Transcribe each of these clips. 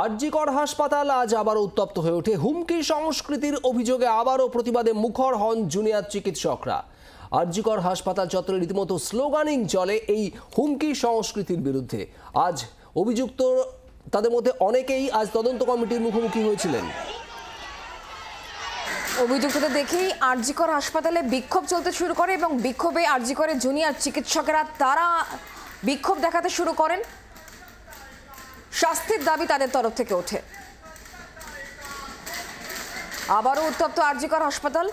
আরজিকর হাসপাতাল আজ আবারও উত্তপ্ত হয়ে ওঠে। হুমকি সংস্কৃতির অভিযোগে আবারও প্রতিবাদে মুখর হন জুনিয়র চিকিৎসকরা। আরজিকর হাসপাতাল চত্বরে রীতিমতো স্লোগানিং চলে এই হুমকি সংস্কৃতির বিরুদ্ধে। আজ অভিযুক্ত তাদের মধ্যে অনেকেই আজ তদন্ত কমিটির মুখোমুখি হয়েছিলেন। অভিযুক্তদের দেখেই আরজিকর হাসপাতালে বিক্ষোভ চলতে শুরু করে এবং বিক্ষোভে আরজিকরের জুনিয়র চিকিৎসকেরা তারা বিক্ষোভ দেখাতে শুরু করেন। শাস্তির দাবি তাদের তরফ থেকে ওঠে। আবারও উত্তপ্ত আরজিকর হাসপাতাল,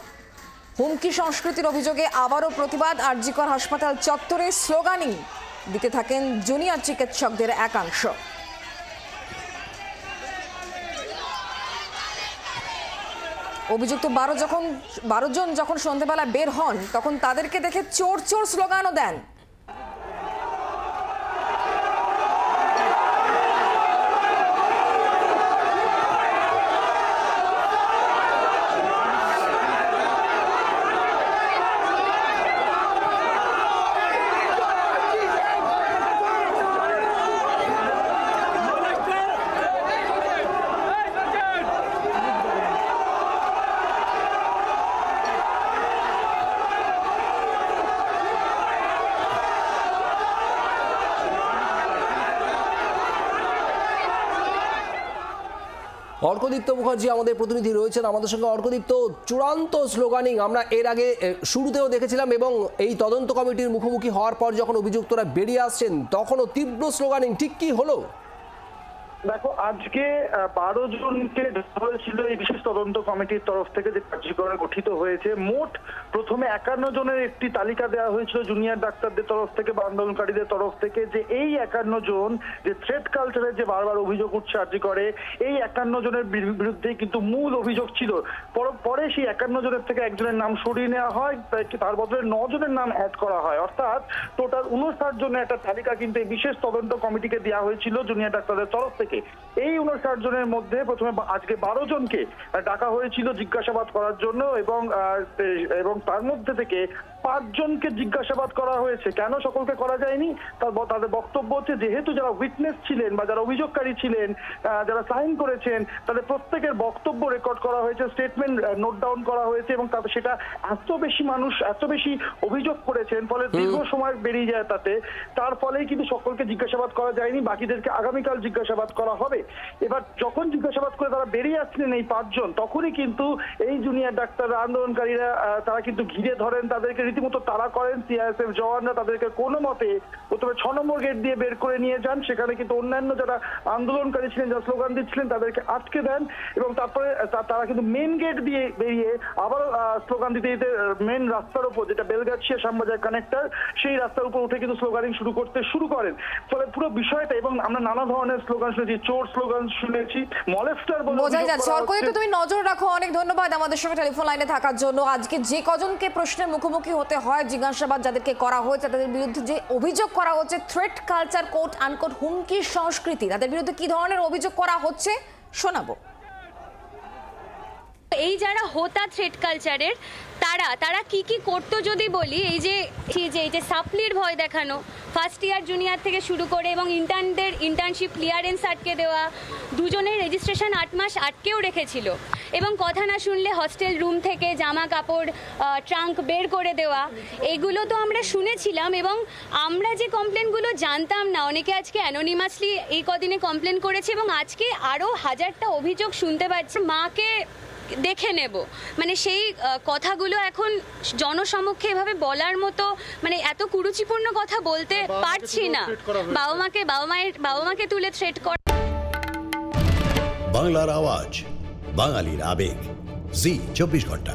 হুমকি সংস্কৃতির অভিযোগে আবারও প্রতিবাদ। আরজিকর হাসপাতাল চত্বরে স্লোগানিং দিতে থাকেন জুনিয়র চিকিৎসকদের একাংশ। অভিযুক্ত 12 জন যখন সন্ধ্যাবেলা বের হন তখন তাদেরকে দেখে চোর চোর স্লোগানও দেন। অর্কদীপ্ত মুখার্জি আমাদের প্রতিনিধি রয়েছেন আমাদের সঙ্গে। অর্কদীপ্ত, চূড়ান্ত স্লোগানিং আমরা এর আগে শুরুতেও দেখেছিলাম এবং এই তদন্ত কমিটির মুখোমুখি হওয়ার পর যখন অভিযুক্তরা বেরিয়ে আসছেন তখনও তীব্র স্লোগানিং, ঠিক কি হলো? দেখো, আজকে 12 জনকে হয়েছিল এই বিশেষ তদন্ত কমিটির তরফ থেকে যে কার্যকর গঠিত হয়েছে। মোট প্রথমে 51 জনের একটি তালিকা দেওয়া হয়েছিল জুনিয়র ডাক্তারদের তরফ থেকে বা আন্দোলনকারীদের তরফ থেকে, যে এই 51 জন যে থ্রেট কালচারের যে বারবার অভিযোগ উঠছে আরজিকরে, এই 51 জনের বিরুদ্ধে কিন্তু মূল অভিযোগ ছিল। পরে সেই 51 জনের থেকে একজনের নাম সরিয়ে নেওয়া হয়, তার বদলে 9 জনের নাম অ্যাড করা হয়। অর্থাৎ টোটাল 59 জনের একটা তালিকা কিন্তু এই বিশেষ তদন্ত কমিটিকে দেওয়া হয়েছিল জুনিয়র ডাক্তারদের তরফ থেকে। এই 59 জনের মধ্যে প্রথমে আজকে 12 জনকে ডাকা হয়েছিল জিজ্ঞাসাবাদ করার জন্য এবং তার মধ্যে থেকে 5 জনকে জিজ্ঞাসাবাদ করা হয়েছে। কেন সকলকে করা যায়নি তাদের বক্তব্য হচ্ছে, যেহেতু যারা উইটনেস ছিলেন বা যারা অভিযোগকারী ছিলেন, যারা সাইন করেছেন, তাদের প্রত্যেকের বক্তব্য রেকর্ড করা হয়েছে, স্টেটমেন্ট নোট ডাউন করা হয়েছে এবং তাতে সেটা এত বেশি মানুষ এত বেশি অভিযোগ করেছেন ফলে দীর্ঘ সময় বেরিয়ে যায় তাতে। তার ফলেই কিন্তু সকলকে জিজ্ঞাসাবাদ করা যায়নি, বাকিদেরকে আগামীকাল জিজ্ঞাসাবাদ করা হবে। এবার যখন জিজ্ঞাসাবাদ করে তারা বেরিয়ে আসছিলেন এই 5 জন, তখনই কিন্তু এই জুনিয়র ডাক্তার আন্দোলনকারীরা তারা কিন্তু ঘিরে ধরেন, তাদেরকে রীতিমতো তাড়া করেন। সিআইএসএফ জওয়ানরা তাদেরকে কোনো মতে প্রথমে 6 নম্বর গেট দিয়ে বের করে নিয়ে যান। সেখানে কিন্তু অন্যান্য যারা আন্দোলনকারী ছিলেন, যারা স্লোগান দিচ্ছিলেন, তাদেরকে আটকে দেন এবং তারপরে তারা কিন্তু মেন গেট দিয়ে বেরিয়ে আবারও স্লোগান দিতে দিতে মেন রাস্তার উপর, যেটা বেলগাছিয়া শ্যামবাজার কানেক্টর, সেই রাস্তার উপর উঠে কিন্তু স্লোগানিং শুরু করেন। ফলে পুরো বিষয়টা, এবং আমরা নানা ধরনের স্লোগান শুনেছি, চোর স্লোগান শুনেছি, মলেস্টার বলে বোঝাই যাচ্ছে। অর্কদীপ্ত, তুমি নজর রাখো। অনেক ধন্যবাদ আমাদের সঙ্গে টেলিফোন লাইনে থাকার জন্য। আজকে যে কজনকে প্রশ্নের মুখোমুখি হতে হয়, জিজ্ঞাসাবাদ যাদেরকে করা হয়েছে, তাদের বিরুদ্ধে যে অভিযোগ করা হচ্ছে থ্রেট কালচার, কোট আনকোট হুমকির সংস্কৃতি, তাদের বিরুদ্ধে কি ধরনের অভিযোগ করা হচ্ছে শোনাবো। এই যারা হোতা থ্রেট কালচারের তারা কি কি করতো যদি বলি, এই যে সাপ্লির ভয় দেখানো, ফার্স্ট ইয়ার জুনিয়র থেকে শুরু করে এবং ইন্টার্নদের ইন্টার্নশিপ ক্লিয়ারেন্স আটকে দেওয়া, 2 জনের রেজিস্ট্রেশন 8 মাস আটকেও রেখেছিল এবং কথা না শুনলে হস্টেল রুম থেকে জামা কাপড় ট্রাঙ্ক বের করে দেওয়া, এগুলো তো আমরা শুনেছিলাম এবং আমরা যে কমপ্লেনগুলো জানতাম না, অনেকে আজকে অ্যানোনিমাসলি এই কদিনে কমপ্লেন করেছে এবং আজকে আরও 1000টা অভিযোগ শুনতে পাচ্ছি। মাকে দেখে নেব, মানে সেই কথাগুলো এখন জনসমক্ষে এভাবে বলার মতো, মানে এত কুরুচিপূর্ণ কথা বলতে পারছি না। বাবা মাকে তুলে থ্রেট করা। বাংলার আওয়াজ, বাঙালির আবেগ, জি 24 ঘন্টা।